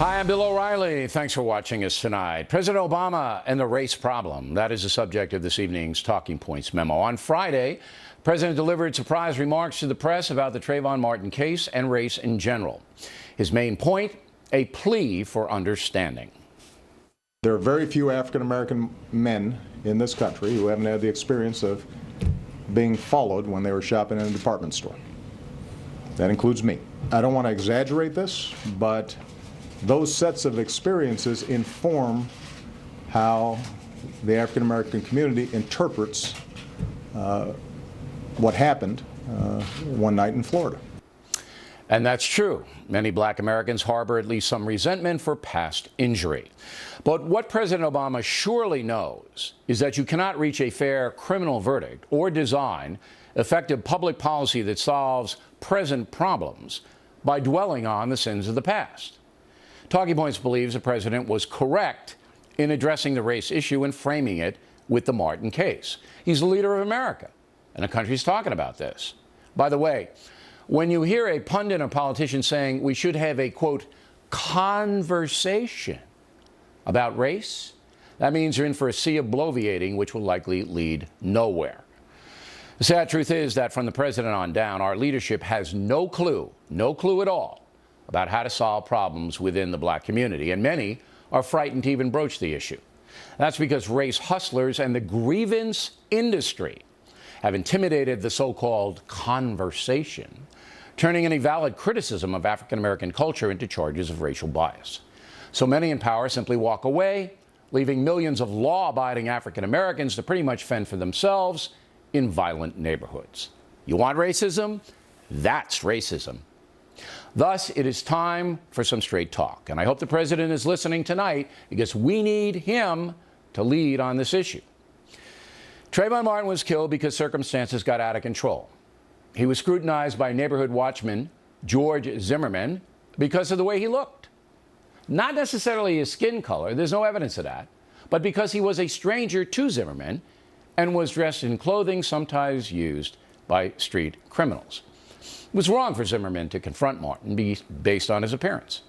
Hi, I'm Bill O'Reilly. Thanks for watching us tonight. President Obama and the race problem. That is the subject of this evening's Talking Points memo. On Friday, the president delivered surprise remarks to the press about the Trayvon Martin case and race in general. His main point, a plea for understanding. There are very few African-American men in this country who haven't had the experience of being followed when they were shopping in a department store. That includes me. I don't want to exaggerate this, but those sets of experiences inform how the African American community interprets what happened one night in Florida. And that's true. Many black Americans harbor at least some resentment for past injury. But what President Obama surely knows is that you cannot reach a fair criminal verdict or design effective public policy that solves present problems by dwelling on the sins of the past. Talking Points believes the president was correct in addressing the race issue and framing it with the Martin case. He's the leader of America, and the country's talking about this. By the way, when you hear a pundit or politician saying we should have a, quote, conversation about race, that means you're in for a sea of bloviating, which will likely lead nowhere. The sad truth is that from the president on down, our leadership has no clue at all, about how to solve problems within the black community, and many are frightened to even broach the issue. That's because race hustlers and the grievance industry have intimidated the so-called conversation, turning any valid criticism of African American culture into charges of racial bias. So many in power simply walk away, leaving millions of law-abiding African Americans to pretty much fend for themselves in violent neighborhoods. You want racism? That's racism. Thus, it is time for some straight talk. And I hope the president is listening tonight because we need him to lead on this issue. Trayvon Martin was killed because circumstances got out of control. He was scrutinized by neighborhood watchman George Zimmerman because of the way he looked. Not necessarily his skin color, there's no evidence of that, but because he was a stranger to Zimmerman and was dressed in clothing sometimes used by street criminals. It was wrong for Zimmerman to confront Martin based on his appearance.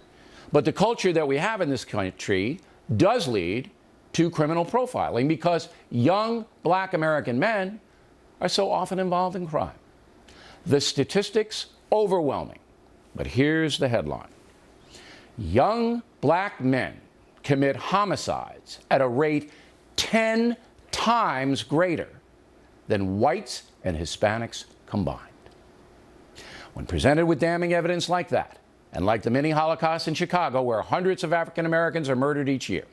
But the culture that we have in this country does lead to criminal profiling because young black American men are so often involved in crime. The statistics, overwhelming. But here's the headline. Young black men commit homicides at a rate 10 times greater than whites and Hispanics combined. When presented with damning evidence like that, and like the mini Holocaust in Chicago, where hundreds of African Americans are murdered each year,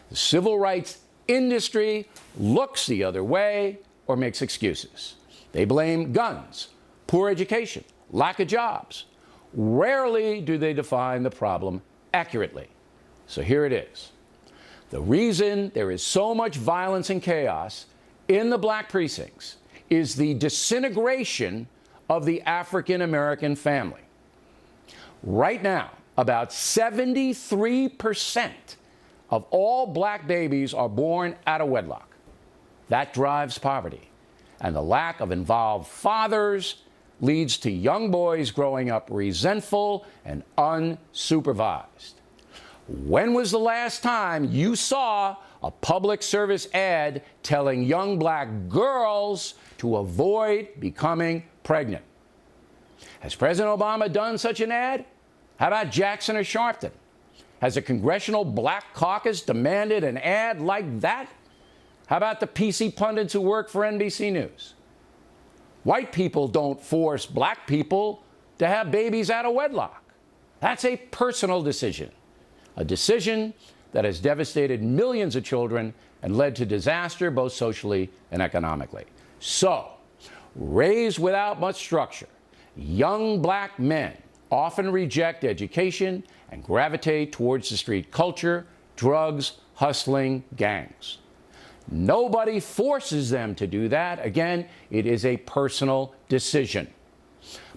the civil rights industry looks the other way or makes excuses. They blame guns, poor education, lack of jobs. Rarely do they define the problem accurately. So here it is. The reason there is so much violence and chaos in the black precincts is the disintegration of the African American family. Right now, about 73% of all black babies are born out of wedlock. That drives poverty. And the lack of involved fathers leads to young boys growing up resentful and unsupervised. When was the last time you saw a public service ad telling young black girls to avoid becoming pregnant? Has President Obama done such an ad? How about Jackson or Sharpton? Has a congressional black caucus demanded an ad like that? How about the PC pundits who work for NBC News? White people don't force black people to have babies out of wedlock. That's a personal decision, a decision that has devastated millions of children and led to disaster both socially and economically. So, raised without much structure, young black men often reject education and gravitate towards the street culture, drugs, hustling, gangs. Nobody forces them to do that. Again, it is a personal decision.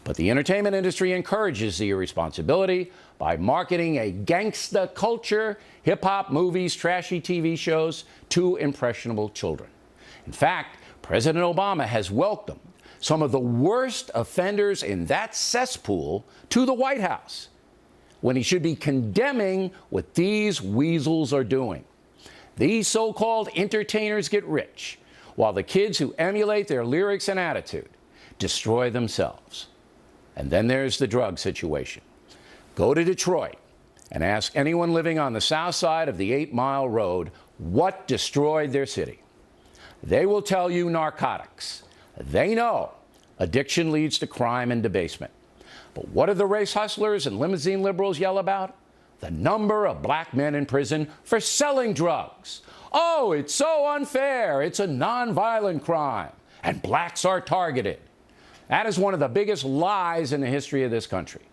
But the entertainment industry encourages the irresponsibility by marketing a gangsta culture, hip-hop, movies, trashy TV shows to impressionable children. In fact, President Obama has welcomed some of the worst offenders in that cesspool to the White House. when he should be condemning what these weasels are doing. These so-called entertainers get rich, while the kids who emulate their lyrics and attitude destroy themselves. And then there's the drug situation. Go to Detroit and ask anyone living on the south side of the 8 Mile Road what destroyed their city. They will tell you narcotics. They know addiction leads to crime and debasement. But what do the race hustlers and limousine liberals yell about? The number of black men in prison for selling drugs. Oh, it's so unfair. It's a nonviolent crime, and blacks are targeted. That is one of the biggest lies in the history of this country.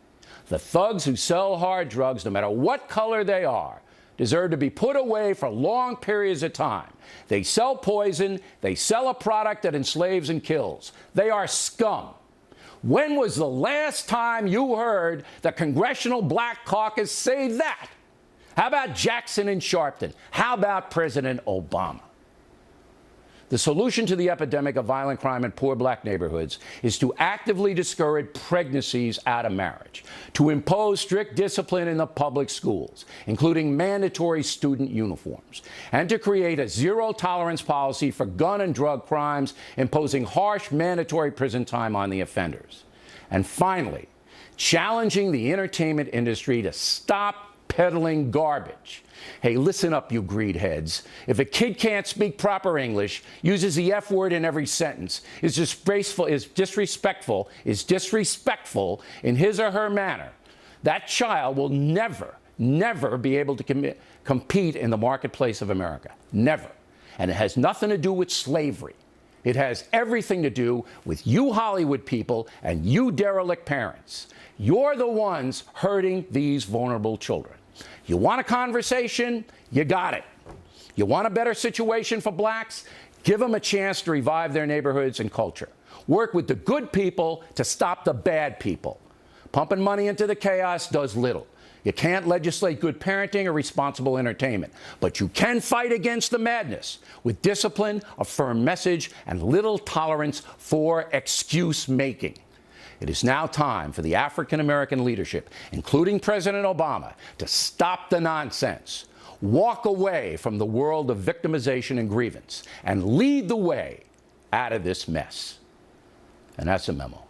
The thugs who sell hard drugs, no matter what color they are, deserve to be put away for long periods of time. They sell poison. They sell a product that enslaves and kills. They are scum. When was the last time you heard the Congressional Black Caucus say that? How about Jackson and Sharpton? How about President Obama? The solution to the epidemic of violent crime in poor black neighborhoods is to actively discourage pregnancies out of marriage, to impose strict discipline in the public schools, including mandatory student uniforms, and to create a zero-tolerance policy for gun and drug crimes, imposing harsh mandatory prison time on the offenders. And finally, challenging the entertainment industry to stop peddling garbage. Hey, listen up, you greed heads. If a kid can't speak proper English, uses the F word in every sentence, is disrespectful in his or her manner, that child will never be able to compete in the marketplace of America. Never. And it has nothing to do with slavery. It has everything to do with you Hollywood people and you derelict parents. You're the ones hurting these vulnerable children. You want a conversation? You got it. You want a better situation for blacks? Give them a chance to revive their neighborhoods and culture. Work with the good people to stop the bad people. Pumping money into the chaos does little. You can't legislate good parenting or responsible entertainment, but you can fight against the madness with discipline, a firm message, and little tolerance for excuse making. It is now time for the African American leadership, including President Obama, to stop the nonsense, walk away from the world of victimization and grievance, and lead the way out of this mess. And that's a memo.